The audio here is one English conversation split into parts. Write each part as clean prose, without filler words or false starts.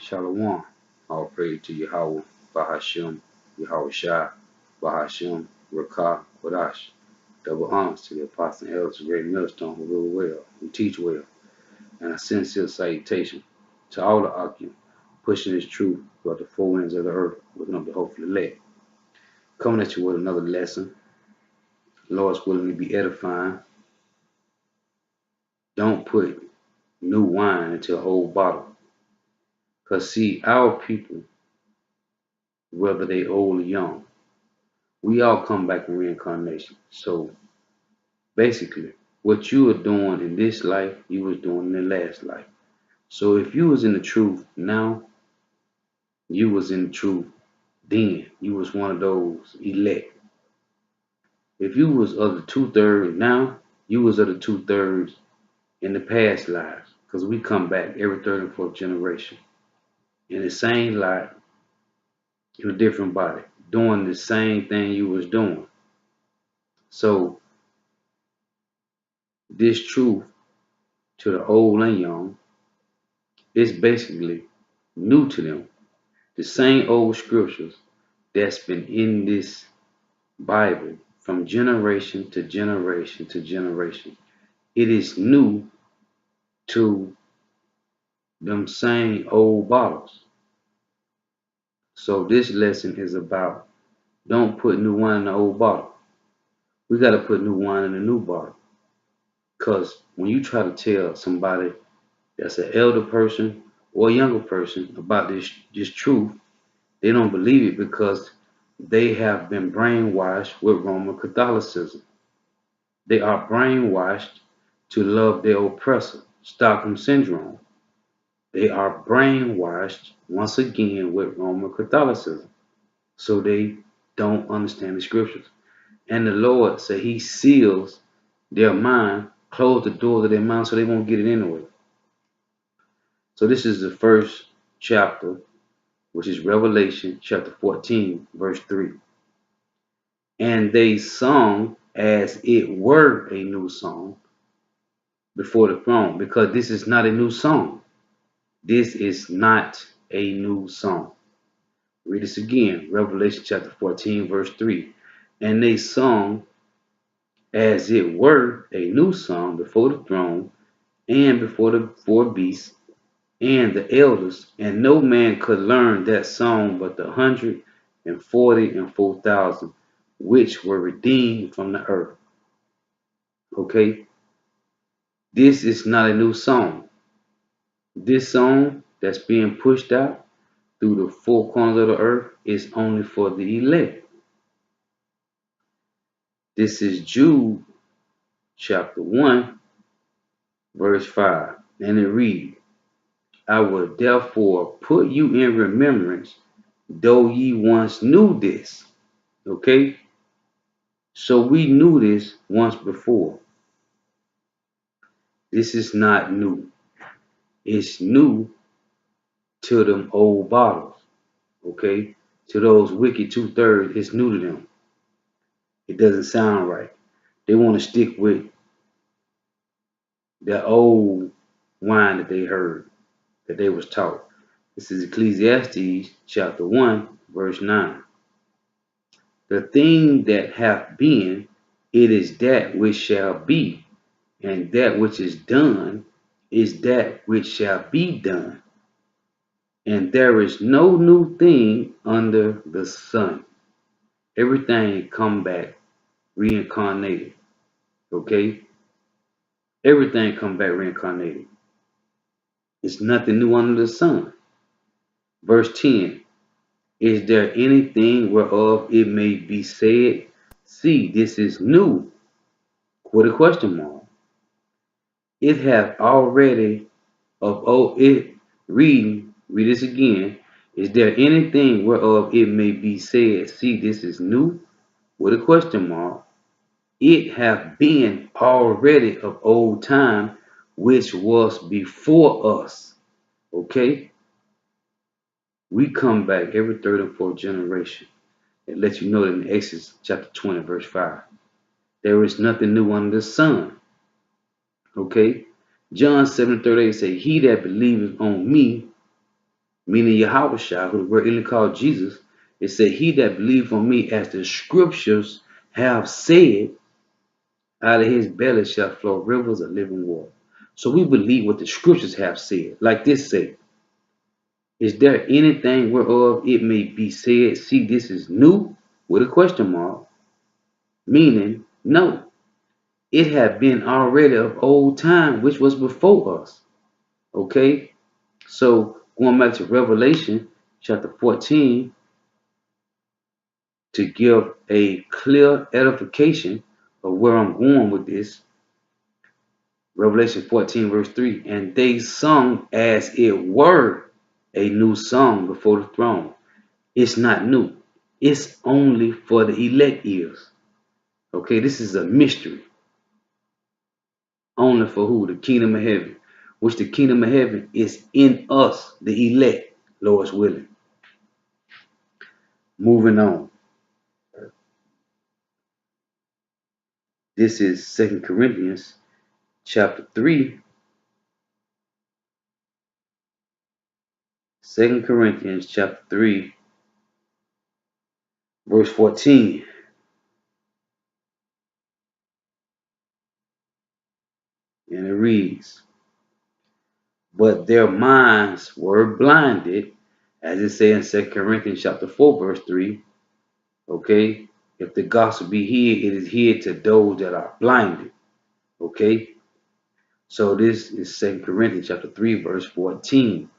Shalom. All praise to Yahweh, Bahashem, Yahweh Shai, Bahashem, Rakah, Kodash. Double honors to the apostle and elders of Great Millstone who rule well, who teach well, and a sincere salutation to all the Akim, pushing his truth throughout the four winds of the earth, looking up the hopefully elect. Coming at you with another lesson. Lord's willing to be edifying. Don't put new wine into an old bottle. Because see, our people, whether they old or young, we all come back in reincarnation. So basically, what you are doing in this life, you was doing in the last life. So if you was in the truth now, you was in the truth then. You was one of those elect. If you was of the 2/3 now, you was of the 2/3 in the past lives. Because we come back every third and fourth generation in the same life, in a different body, doing the same thing you was doing. So this truth to the old and young is basically new to them. The same old scriptures that's been in this Bible from generation to generation to generation. It is new to them same old bottles. So this lesson is about don't put new wine in the old bottle. We got to put new wine in a new bottle. Because when you try to tell somebody that's an elder person or a younger person about this truth, they don't believe it because they have been brainwashed with Roman Catholicism. They are brainwashed to love their oppressor, Stockholm Syndrome. They are brainwashed once again with Roman Catholicism. So they don't understand the scriptures. And the Lord said he seals their mind, close the doors of their mind so they won't get it anyway. So this is the first chapter, which is Revelation chapter 14, verse 3. And they sung as it were a new song before the throne, because this is not a new song. This is not a new song. Read this again, Revelation chapter 14, verse 3. And they sung as it were a new song before the throne and before the four beasts and the elders, and no man could learn that song but the 144,000 which were redeemed from the earth. Okay, this is not a new song. This song that's being pushed out through the four corners of the earth is only for the elect. This is Jude chapter 1, verse 5, and it reads, I will therefore put you in remembrance, though ye once knew this. Okay? So we knew this once before. This is not new. It's new to them old bottles. Okay? To those wicked 2/3, it's new to them. It doesn't sound right. They want to stick with the old wine that they heard, that they was taught. This is Ecclesiastes chapter 1, verse 9. The thing that hath been, it is that which shall be, and that which is done is that which shall be done. And there is no new thing under the sun. Everything come back reincarnated. Okay? Everything come back reincarnated. It's nothing new under the sun. Verse 10. Is there anything whereof it may be said, see, this is new, with a question mark? It hath already of old, read this again. Is there anything whereof it may be said, see, this is new, with a question mark? It hath been already of old time, which was before us. Okay? We come back every third and fourth generation. It lets you know that in Exodus chapter 20, verse 5. There is nothing new under the sun. Okay? John 7:38 say, he that believeth on me, meaning Yahushua, who the word Eli called Jesus. It said, he that believe on me, as the scriptures have said, out of his belly shall flow rivers of living water. So we believe what the scriptures have said. Like this say, is there anything whereof it may be said, see, this is new, with a question mark, meaning no. It had been already of old time, which was before us. Okay? So going back to Revelation chapter 14, to give a clear edification of where I'm going with this. Revelation 14 verse 3, and they sung as it were a new song before the throne. It's not new. It's only for the elect ears. Okay, this is a mystery. Only for who? The kingdom of heaven. Which the kingdom of heaven is in us, the elect, Lord's willing. Moving on. This is 2 Corinthians chapter 3. 2 Corinthians chapter 3, verse 14. And it reads, but their minds were blinded, as it says in 2 Corinthians chapter 4, verse 3. Okay, if the gospel be hid, it is hid to those that are blinded. Okay, so this is 2 Corinthians chapter 3, verse 14.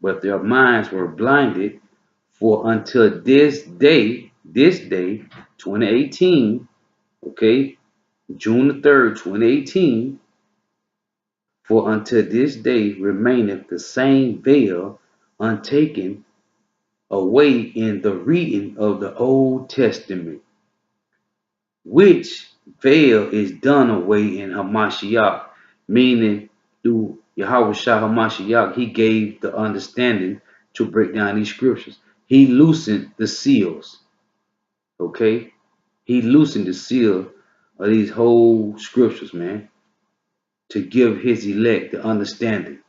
But their minds were blinded, for until this day, 2018, okay, June the 3rd, 2018, for until this day remaineth the same veil untaken away in the reading of the Old Testament, which veil is done away in Hamashiach, meaning through Yahweh Shah Hamashiach, he gave the understanding to break down these scriptures. He loosened the seals, okay? He loosened the seal of these whole scriptures, man, to give his elect the understanding.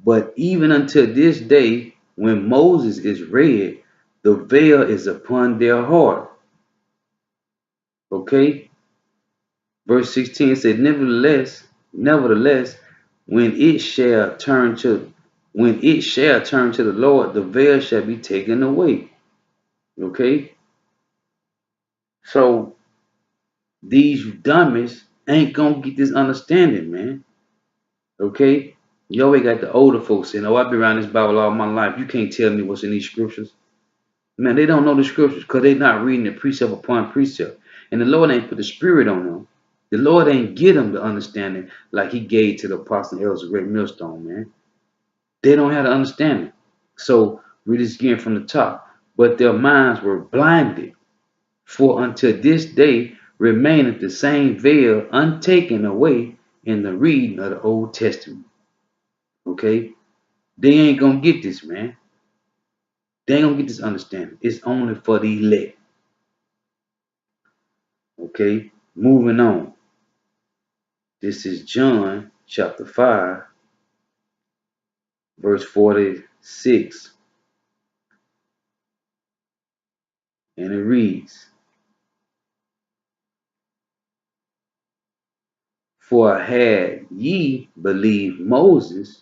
But even until this day, when Moses is read, the veil is upon their heart. Okay? Verse 16 said, nevertheless, when it shall turn to the Lord, the veil shall be taken away. Okay? So these dummies ain't gonna get this understanding, man. Okay? You always got the older folks saying, oh, I've been around this Bible all my life. You can't tell me what's in these scriptures. Man, they don't know the scriptures because they're not reading it precept upon precept. And the Lord ain't put the spirit on them. The Lord ain't give them the understanding like he gave to the apostle and elders of Great Millstone, man. They don't have the understanding. So read this again from the top. But their minds were blinded, for until this day remaineth the same veil untaken away in the reading of the Old Testament. Okay? They ain't gonna get this, man. They ain't gonna get this understanding. It's only for the elect. Okay, moving on. This is John chapter 5, verse 46. And it reads, for had ye believed Moses,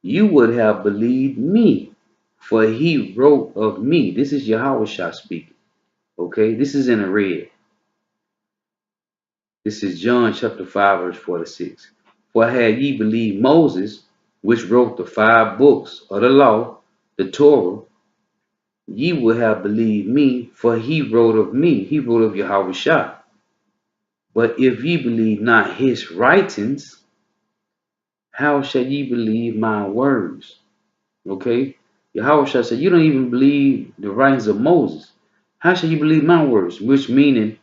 you would have believed me, for he wrote of me. This is Yahweh speaking. Okay, this is in the red. This is John chapter 5, verse 46. For had ye believed Moses, which wrote the 5 books of the law, the Torah, ye would have believed me, for he wrote of me. He wrote of Yahweh Shah. But if ye believe not his writings, how shall ye believe my words? Okay? Yahweh Shah said, you don't even believe the writings of Moses. How shall you believe my words? Which meaning,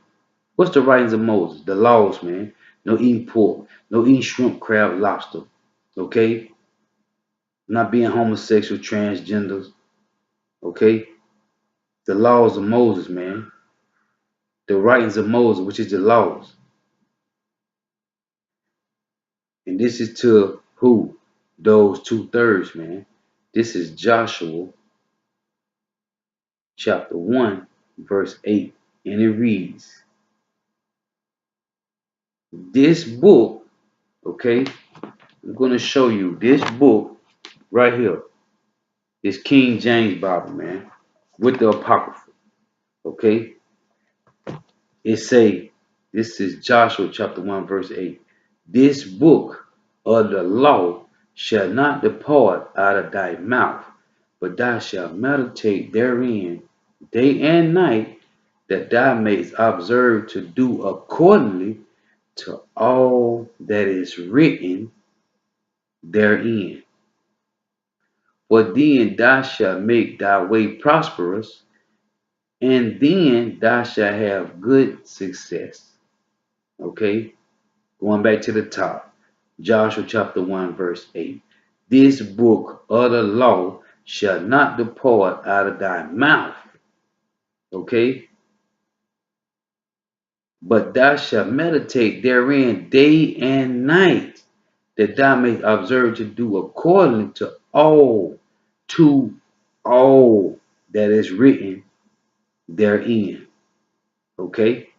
what's the writings of Moses? The laws, man. No eating pork. No eating shrimp, crab, lobster. Okay? Not being homosexual, transgenders. Okay? The laws of Moses, man. The writings of Moses, which is the laws. And this is to who? those 2/3, man. This is Joshua chapter 1, verse 8. And it reads, this book, okay, I'm going to show you this book right here. This King James Bible, man, with the Apocrypha, okay? It say, this is Joshua chapter 1, verse 8. This book of the law shall not depart out of thy mouth, but thou shalt meditate therein day and night, that thou mayest observe to do accordingly to all that is written therein. For then thou shalt make thy way prosperous, and then thou shalt have good success. Okay? Going back to the top. Joshua chapter 1, verse 8. This book of the law shall not depart out of thy mouth. Okay? But thou shalt meditate therein day and night, that thou mayest observe to do according to all that is written therein. Okay?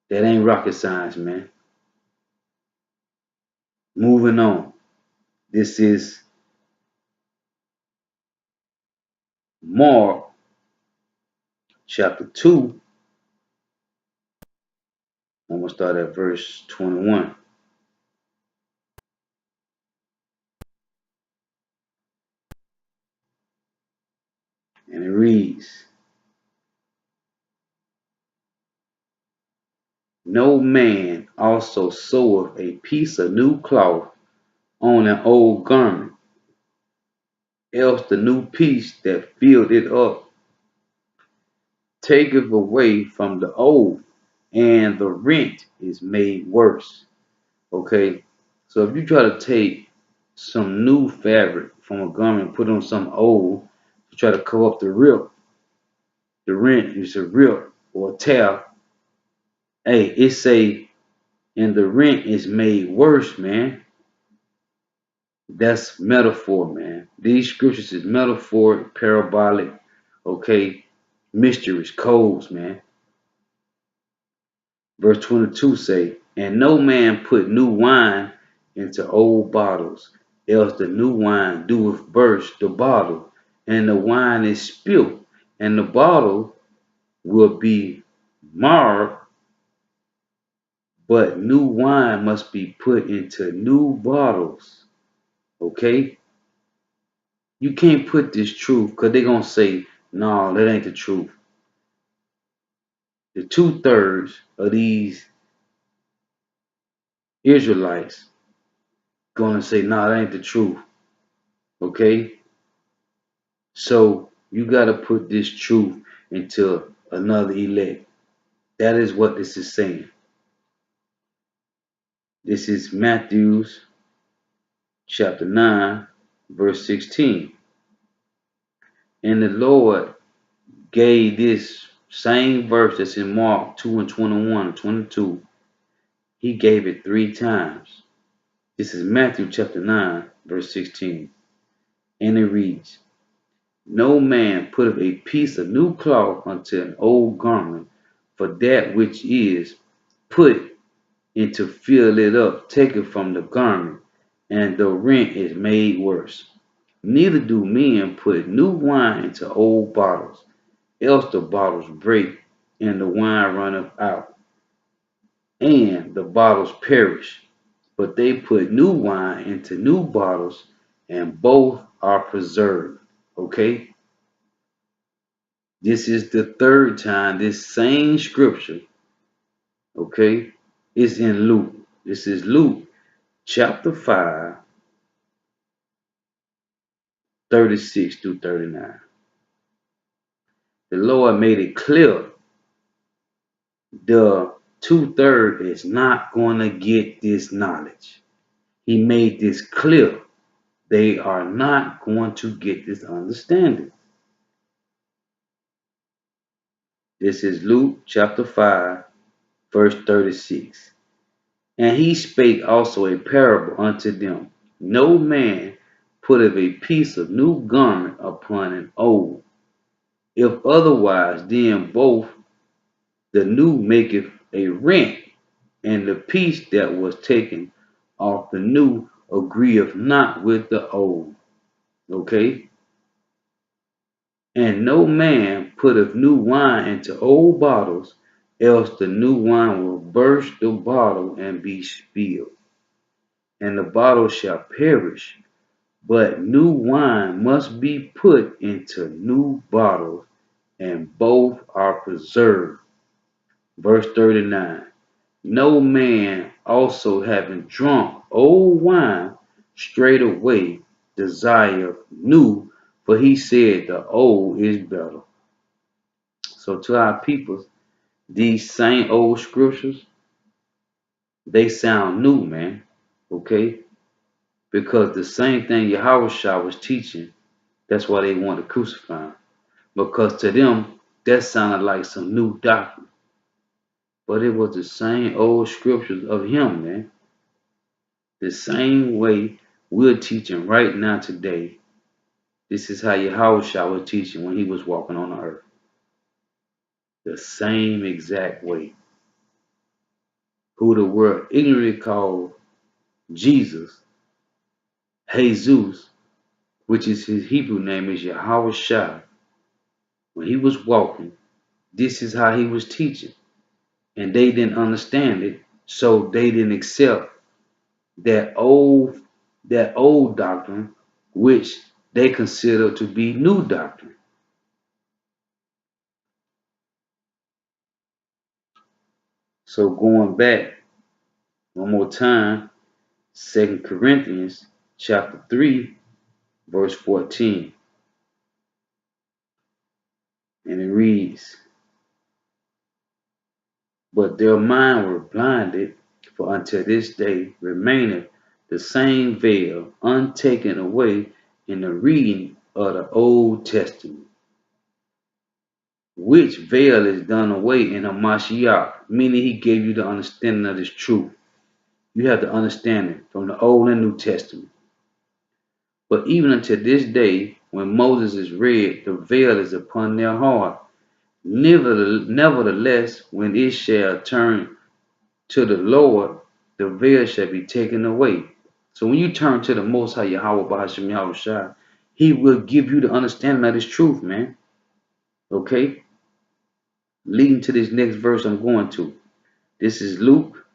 That ain't rocket science, man. Moving on. This is Mark chapter 2. I'm going to start at verse 21. And it reads, no man also seweth a piece of new cloth on an old garment, else the new piece that filled it up taketh away from the old, and the rent is made worse. Okay, so if you try to take some new fabric from a garment and put on some old to try to cover up the rip, the rent is a rip or a tear. Hey, it say, and the rent is made worse, man. That's metaphor, man. These scriptures is metaphoric, parabolic, okay, mysteries, codes, man. Verse 22 say, and no man put new wine into old bottles, else the new wine doeth burst the bottle, and the wine is spilt, and the bottle will be marred. But new wine must be put into new bottles. Okay? You can't put this truth because they're going to say, no, that ain't the truth. The 2/3 of these Israelites going to say, no, that ain't the truth. Okay? So you got to put this truth into another elect. That is what this is saying. This is Matthew chapter 9, verse 16. And the Lord gave this same verse that's in Mark 2 and 21 and 22. He gave it 3 times. This is Matthew chapter 9, verse 16. And it reads, no man putteth a piece of new cloth unto an old garment, for that which is put in to fill it up taketh from the garment, and the rent is made worse. Neither do men put new wine into old bottles, else the bottles break, and the wine runneth out, and the bottles perish. But they put new wine into new bottles, and both are preserved. Okay? This is the 3rd time this same scripture, okay, is in Luke. This is Luke chapter 5, 36 through 39. The Lord made it clear the 2/3 is not going to get this knowledge. He made this clear. They are not going to get this understanding. This is Luke chapter 5, verse 36. And he spake also a parable unto them, No man putteth a piece of new garment upon an old. If otherwise, then both the new maketh a rent, and the piece that was taken off the new agreeth not with the old. Okay? And no man putteth new wine into old bottles, else the new wine will burst the bottle and be spilled, and the bottle shall perish. But new wine must be put into new bottles, and both are preserved. Verse 39. No man also having drunk old wine straightway desireth new, for he said the old is better. So to our people, these same old scriptures, they sound new, man. Okay? Because the same thing Yahushua was teaching, that's why they wanted to crucify him. Because to them, that sounded like some new doctrine. But it was the same old scriptures of him, man. The same way we're teaching right now today. This is how Yahushua was teaching when he was walking on the earth. The same exact way. Who the world ignorantly called Jesus, Jesus, which is his Hebrew name is Yahushua. When he was walking, this is how he was teaching. And they didn't understand it, so they didn't accept that old doctrine, which they consider to be new doctrine. So going back one more time, 2 Corinthians chapter 3, verse 14. And it reads, but their mind were blinded, for until this day remaineth the same veil untaken away in the reading of the Old Testament. Which veil is done away in Hamashiach, meaning he gave you the understanding of this truth. You have to understand it from the Old and New Testament. But even until this day, when Moses is read, the veil is upon their heart. Nevertheless, when it shall turn to the Lord, the veil shall be taken away. So when you turn to the Most High Yahweh Bahasham Yahushua, he will give you the understanding of this truth, man. Okay? Leading to this next verse I'm going to. This is Luke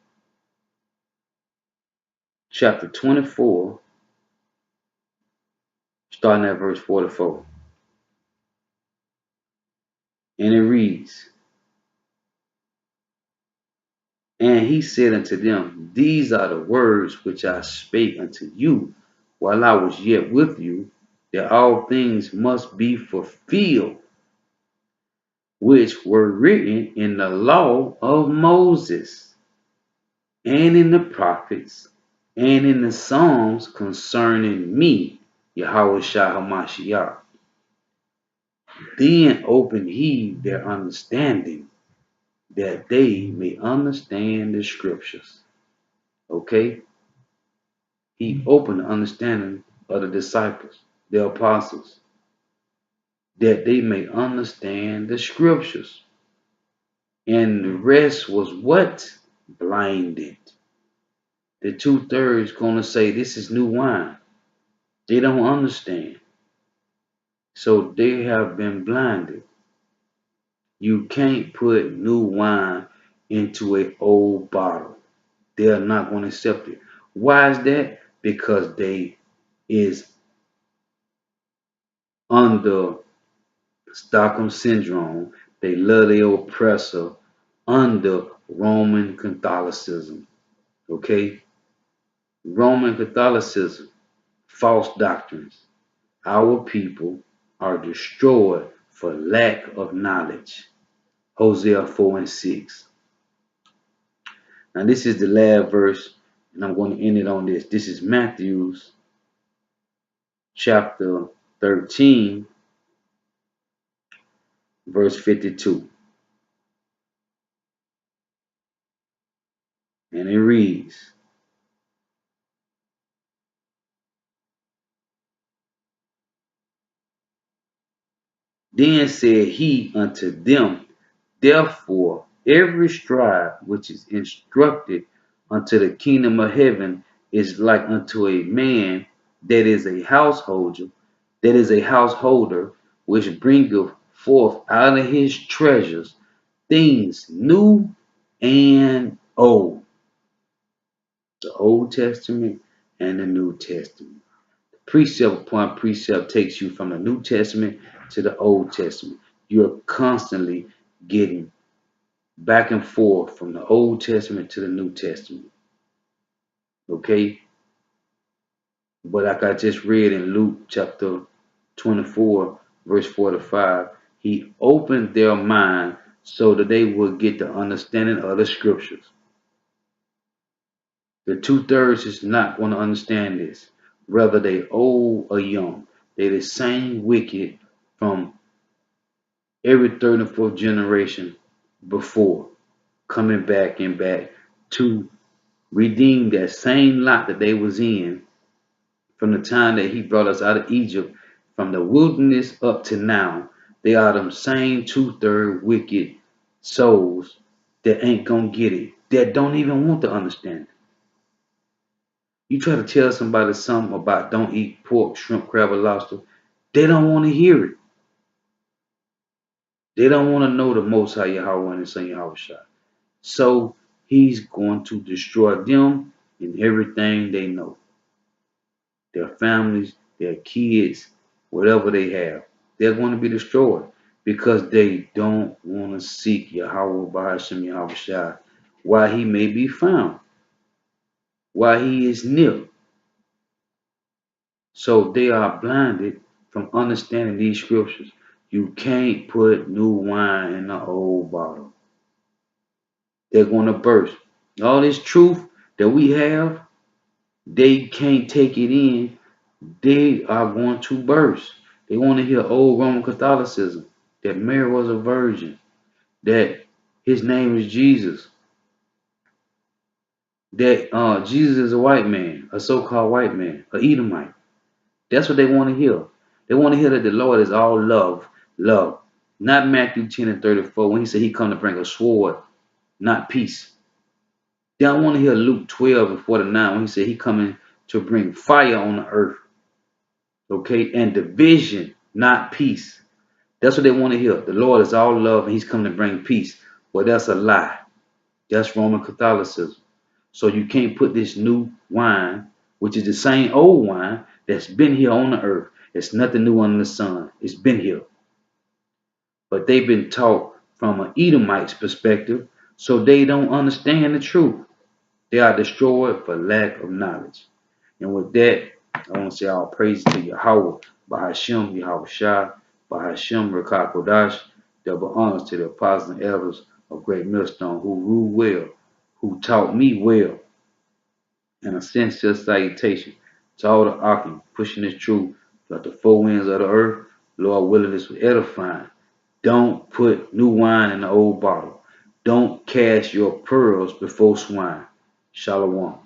chapter 24, starting at verse 44. And it reads, and he said unto them, these are the words which I spake unto you while I was yet with you, that all things must be fulfilled, which were written in the law of Moses, and in the prophets, and in the Psalms concerning me, Yahweh Shah HaMashiach. Then opened he their understanding, that they may understand the scriptures. Okay? He opened the understanding of the disciples, the apostles, that they may understand the scriptures. And the rest was what? Blinded. The 2/3 gonna say this is new wine. They don't understand. So they have been blinded. You can't put new wine into an old bottle. They are not going to accept it. Why is that? Because they is under Stockholm syndrome. They love their oppressor under Roman Catholicism. Okay? Roman Catholicism, false doctrines. Our people are destroyed for lack of knowledge. Hosea 4 and 6. Now this is the last verse, and I'm going to end it on this. This is Matthew's chapter 13, verse 52. And it reads, Then said he unto them, therefore every scribe which is instructed unto the kingdom of heaven is like unto a man that is a householder, which bringeth forth out of his treasures things new and old. The Old Testament and the New Testament. Precept upon precept takes you from the New Testament to the Old Testament. You're constantly getting back and forth from the Old Testament to the New Testament. Okay? But like I just read in Luke chapter 24, verse 4 to 5, he opened their mind so that they would get the understanding of the scriptures. The two-thirds is not going to understand this, whether they old or young. They the same wicked from every third and fourth generation before, coming back and back to redeem that same lot that they was in from the time that he brought us out of Egypt, from the wilderness up to now. They are them same two-third wicked souls that ain't gonna get it, that don't even want to understand it. You try to tell somebody something about don't eat pork, shrimp, crab, or lobster, they don't want to hear it. They don't want to know the Most High Yahweh and His Son Yahweh Shai. So He's going to destroy them and everything they know. Their families, their kids, whatever they have. They're going to be destroyed because they don't want to seek Yahweh Bahasham Yahweh Shai, while He may be found, while He is near. So they are blinded from understanding these scriptures. You can't put new wine in an old bottle. They're going to burst. All this truth that we have, they can't take it in. They are going to burst. They want to hear old Roman Catholicism, that Mary was a virgin, that his name is Jesus, that Jesus is a white man, a so-called white man, a Edomite. That's what they want to hear. They want to hear that the Lord is all love, love. Not Matthew 10 and 34 when he said he come to bring a sword, not peace. They don't want to hear Luke 12 and 49 when he said he coming to bring fire on the earth. Okay, and division, not peace. That's what they want to hear. The Lord is all love and he's coming to bring peace. Well, that's a lie. That's Roman Catholicism. So you can't put this new wine, which is the same old wine that's been here on the earth. It's nothing new under the sun. It's been here. But they've been taught from an Edomite's perspective, so they don't understand the truth. They are destroyed for lack of knowledge. And with that, I want to say all praise to Yahweh, Bahashim, Yahweh Shai, Bahashim, Rakah Kodash, double honors to the apostles and elders of Great Millstone who ruled well, who taught me well, and a sincere salutation to all the Akim pushing this truth throughout the four winds of the earth. Lord willing, this will edifying. Don't put new wine in the old bottle. Don't cast your pearls before swine. Shalom.